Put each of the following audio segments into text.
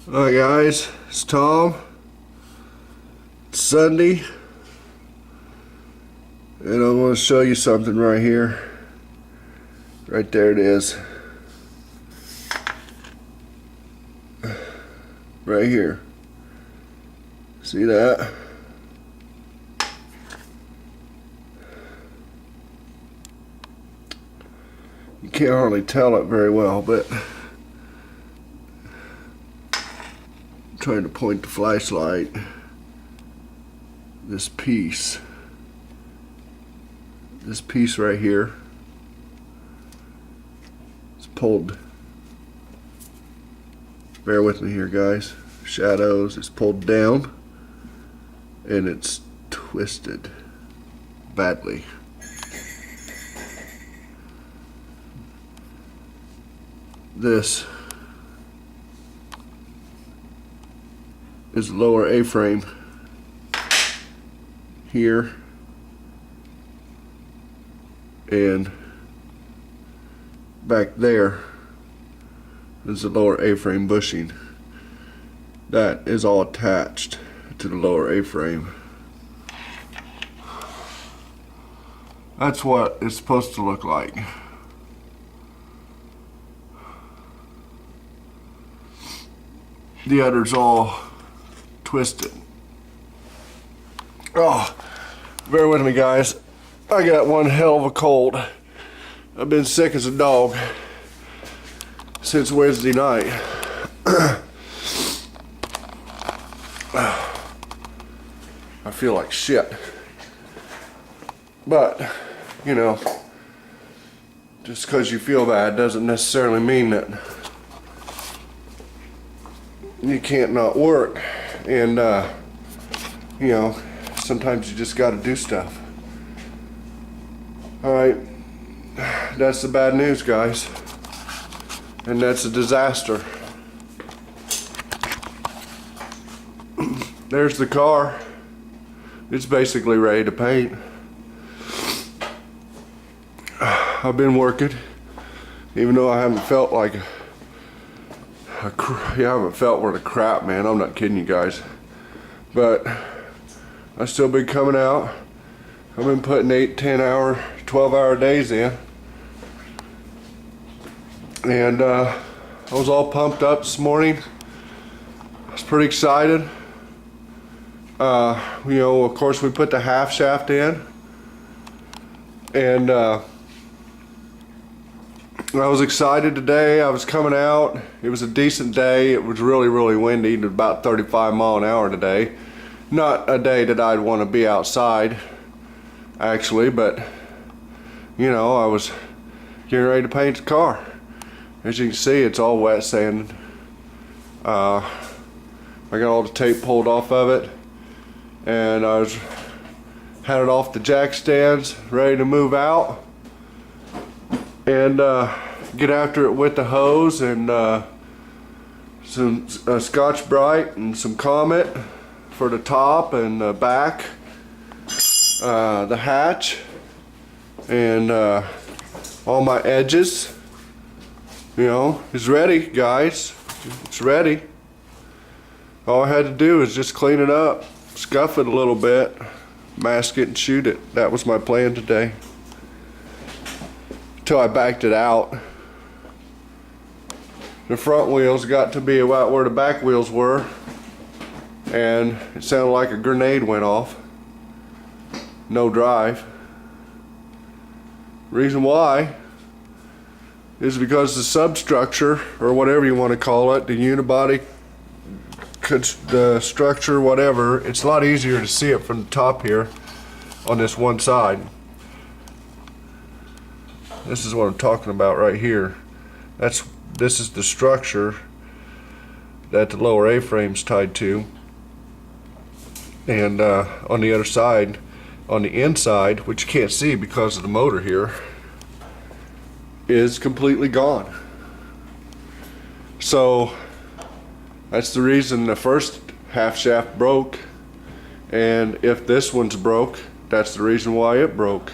Alright guys, it's Tom. It's Sunday. And I want to show you something right here. Right there it is. Right here. See that? You can't hardly tell it very well, but I'm trying to point the flashlight. This piece right here is pulled. Bear with me here, guys. Shadows. It's pulled down and it's twisted badly. This is the lower A-frame here, and back there is the lower A-frame bushing. That is all attached to the lower A-frame. That's what it's supposed to look like. The other's all twisted. Oh, bear with me guys. I got one hell of a cold. I've been sick as a dog since Wednesday night. I feel like shit. But, you know, just because you feel bad doesn't necessarily mean that you can't not work. And you know, sometimes you just got to do stuff. Alright, that's the bad news, guys, and that's a disaster. There's the car. It's basically ready to paint. I've been working, even though I haven't felt like I haven't felt worth a crap, man. I'm not kidding you guys. But I still been coming out. I've been putting 8, 10 hour, 12 hour days in. And I was all pumped up this morning. I was pretty excited. You know, of course we put the half shaft in. And I was excited today. I was coming out. It was a decent day. It was really, really windy, about 35 mile an hour today. Not a day that I'd want to be outside, actually, but you know, I was getting ready to paint the car. As you can see, it's all wet sand. I got all the tape pulled off of it, and I had it off the jack stands, ready to move out and get after it with the hose and some Scotch-Brite and some Comet for the top and the back, the hatch, and all my edges. You know, it's ready, guys. It's ready. All I had to do is just clean it up, scuff it a little bit, mask it and shoot it. That was my plan today. Till I backed it out. The front wheels got to be about where the back wheels were, and it sounded like a grenade went off. No drive. Reason why is because the substructure, or whatever you want to call it, the unibody, the structure, whatever, it's a lot easier to see it from the top here on this one side. This is what I'm talking about right here. This is the structure that the lower A-frame's tied to. And on the other side, on the inside, which you can't see because of the motor here, is completely gone. So that's the reason the first half shaft broke, and if this one's broke, that's the reason why it broke.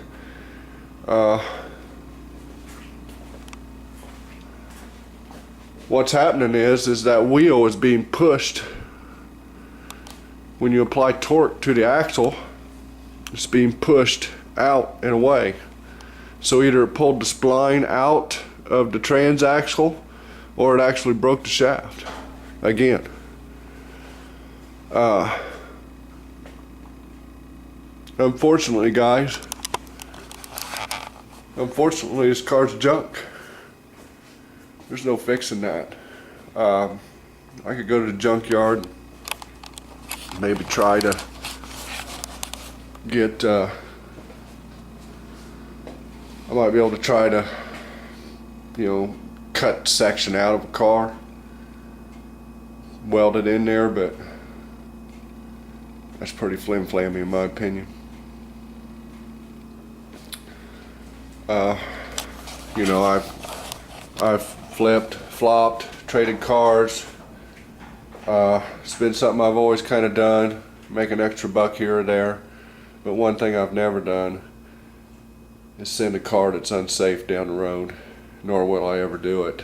what's happening is that wheel is being pushed. When you apply torque to the axle, it's being pushed out and away. So either it pulled the spline out of the transaxle or it actually broke the shaft again. Unfortunately, guys, this car's junk. There's no fixing that. I could go to the junkyard, maybe try to get, I might be able to try to, cut section out of a car, weld it in there, but that's pretty flim-flammy in my opinion. I've flipped, flopped, traded cars. It's been something I've always kind of done, make an extra buck here or there. But one thing I've never done is send a car that's unsafe down the road, nor will I ever do it.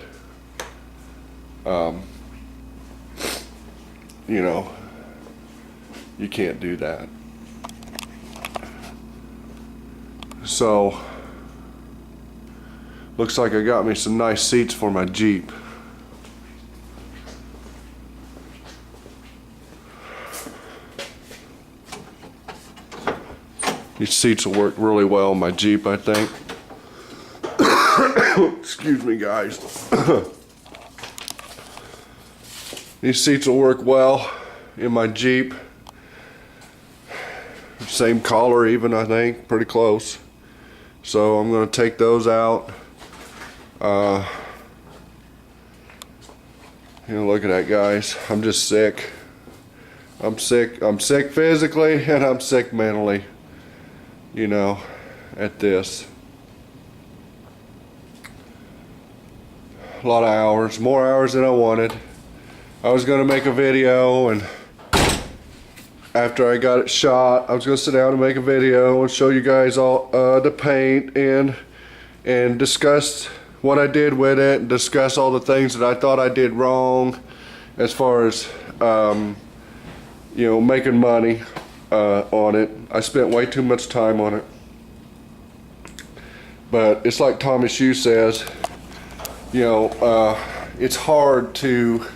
You can't do that. So, looks like I got me some nice seats for my Jeep. These seats will work really well in my Jeep, I think. Excuse me, guys. These seats will work well in my Jeep. Same collar even, I think, pretty close. So I'm gonna take those out. Look at that, guys. I'm just sick. I'm sick physically and I'm sick mentally, at this. A lot of hours, more hours than I wanted. I was gonna make a video, and after I got it shot, I was gonna sit down and make a video and show you guys all the paint and discuss what I did with it, and discuss all the things that I thought I did wrong as far as making money on it. I spent way too much time on it. But it's like Thomas Hugh says, it's hard to,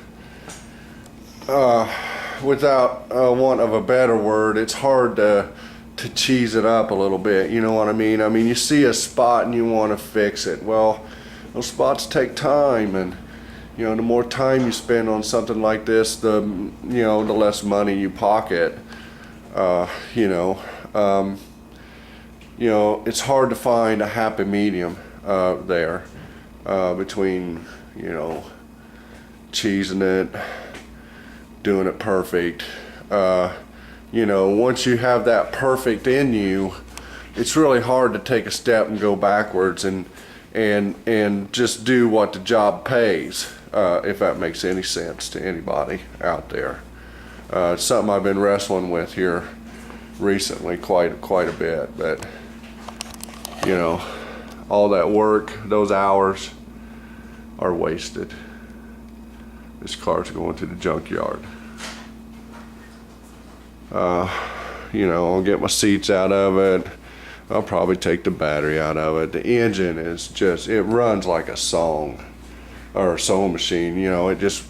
without want of a better word, it's hard to cheese it up a little bit, you know what I mean? I mean, you see a spot and you want to fix it. Well, those spots take time, and the more time you spend on something like this, the less money you pocket. It's hard to find a happy medium there between cheesing it, doing it perfect. Once you have that perfect in you, it's really hard to take a step and go backwards and just do what the job pays, if that makes any sense to anybody out there. It's something I've been wrestling with here recently quite a bit, but all that work, those hours are wasted. This car's going to the junkyard. I'll get my seats out of it. I'll probably take the battery out of it. The engine is just, it runs like a song or a sewing machine. It just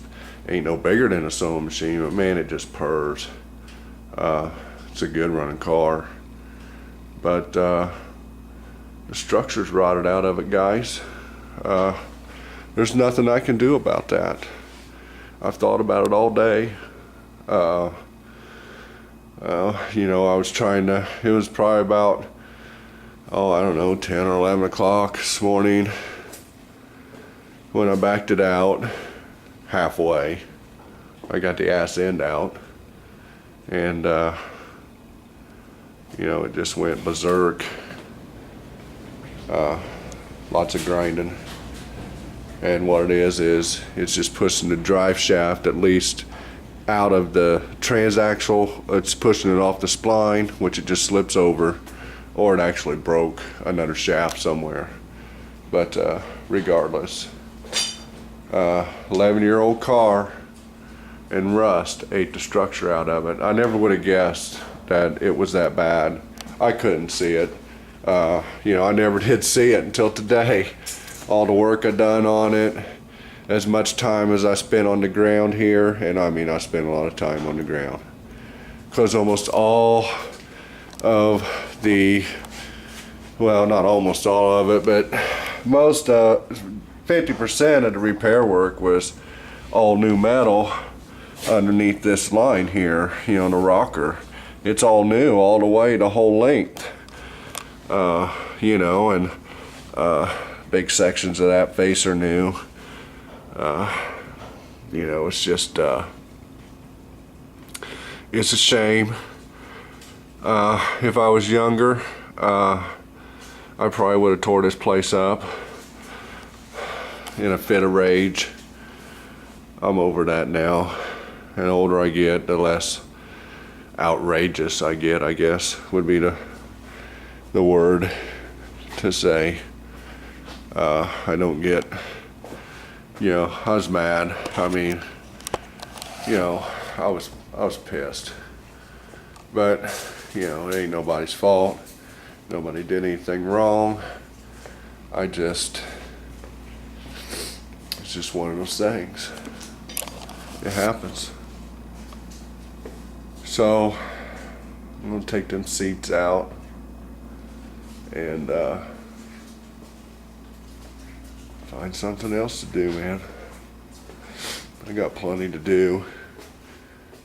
ain't no bigger than a sewing machine, but man, it just purrs. It's a good running car, but the structure's rotted out of it, guys. There's nothing I can do about that. I've thought about it all day. I was trying to, it was probably about, I don't know, 10 or 11 o'clock this morning when I backed it out halfway. I got the ass end out, and it just went berserk. Lots of grinding, and what it is it's just pushing the drive shaft at least out of the transaxle. It's pushing it off the spline, which it just slips over, or it actually broke another shaft somewhere. But regardless, 11-year-old car, and rust ate the structure out of it. I never would have guessed that it was that bad. I couldn't see it. You know, I never did see it until today. All the work I done on it, as much time as I spent on the ground here, and I mean I spent a lot of time on the ground, because almost all of the, well, not almost all of it, but most 50% of the repair work was all new metal underneath this line here, you know, the rocker. It's all new all the way, the whole length, you know, and big sections of that face are new. You know, it's just it's a shame. If I was younger, I probably would have tore this place up in a fit of rage. I'm over that now. And the older I get, the less outrageous I get, I guess, would be the word to say. I don't get, you know, I was mad. I mean, you know, I was pissed. But, you know, it ain't nobody's fault. Nobody did anything wrong. It's just one of those things. It happens. So, I'm gonna take them seats out and find something else to do, man. I got plenty to do.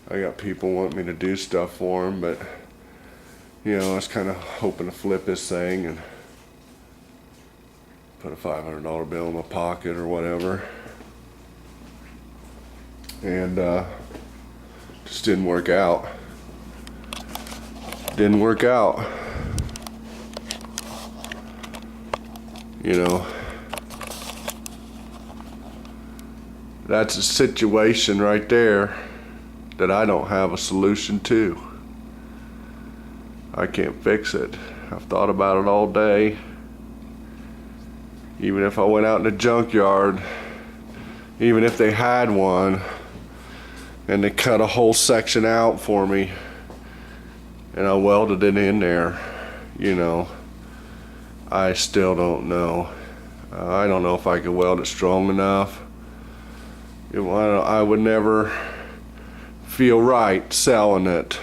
I got people wanting me to do stuff for them, but you know, I was kind of hoping to flip this thing and put a $500 bill in my pocket or whatever. And just didn't work out. Didn't work out. You know, that's a situation right there that I don't have a solution to. I can't fix it. I've thought about it all day. Even if I went out in the junkyard, even if they had one and they cut a whole section out for me and I welded it in there, you know, I still don't know. I don't know if I could weld it strong enough. I would never feel right selling it.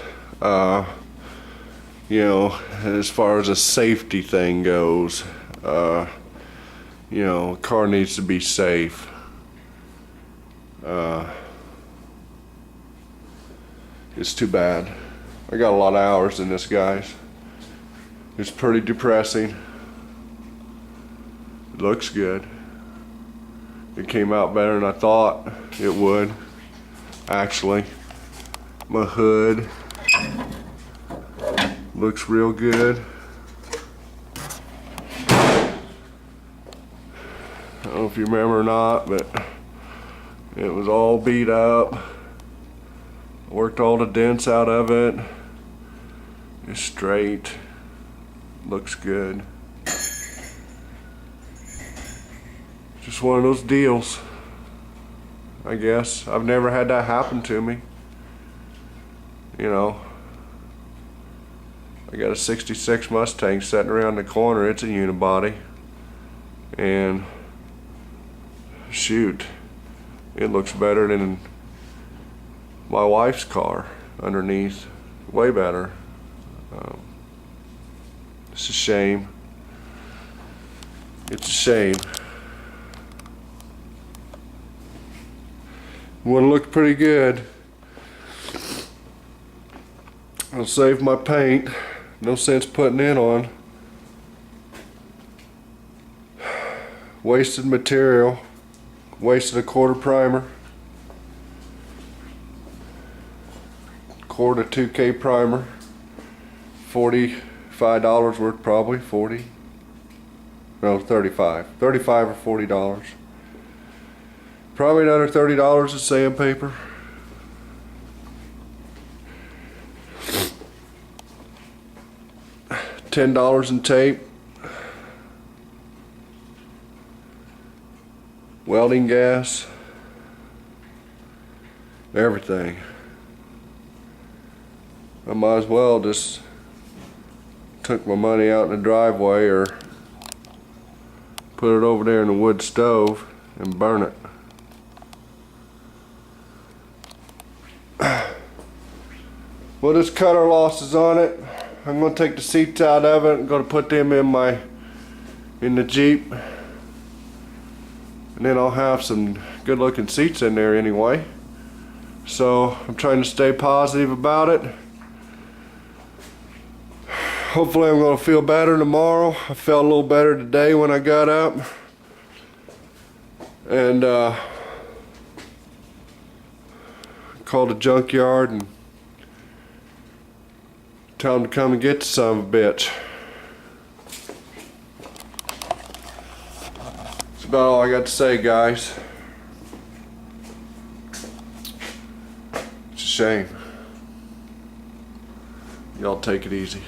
You know, as far as a safety thing goes, you know, a car needs to be safe. It's too bad. I got a lot of hours in this, guys. It's pretty depressing. It looks good. It came out better than I thought it would, actually. My hood looks real good. I don't know if you remember or not, but it was all beat up. Worked all the dents out of it. It's straight. Looks good. Just one of those deals, I guess. I've never had that happen to me. You know, I got a 66 Mustang sitting around the corner. It's a unibody. And shoot, it looks better than my wife's car underneath. Way better. It's a shame. It's a shame. Would look pretty good. I'll save my paint. No sense putting it on. Wasted material. Wasted a quarter primer. Quarter 2K primer. $45 worth, probably. 40. No, 35. 35 or $40. Probably another $30 of sandpaper. $10 in tape. Welding gas. everything. I might as well just took my money out in the driveway or put it over there in the wood stove and burn it. We'll just cut our losses on it. I'm gonna take the seats out of it and gonna put them in the Jeep. And then I'll have some good looking seats in there anyway. So I'm trying to stay positive about it. Hopefully I'm gonna feel better tomorrow. I felt a little better today when I got up. And called the junkyard and tell them to come and get the son of a bitch. That's about all I got to say, guys. It's a shame. Y'all take it easy.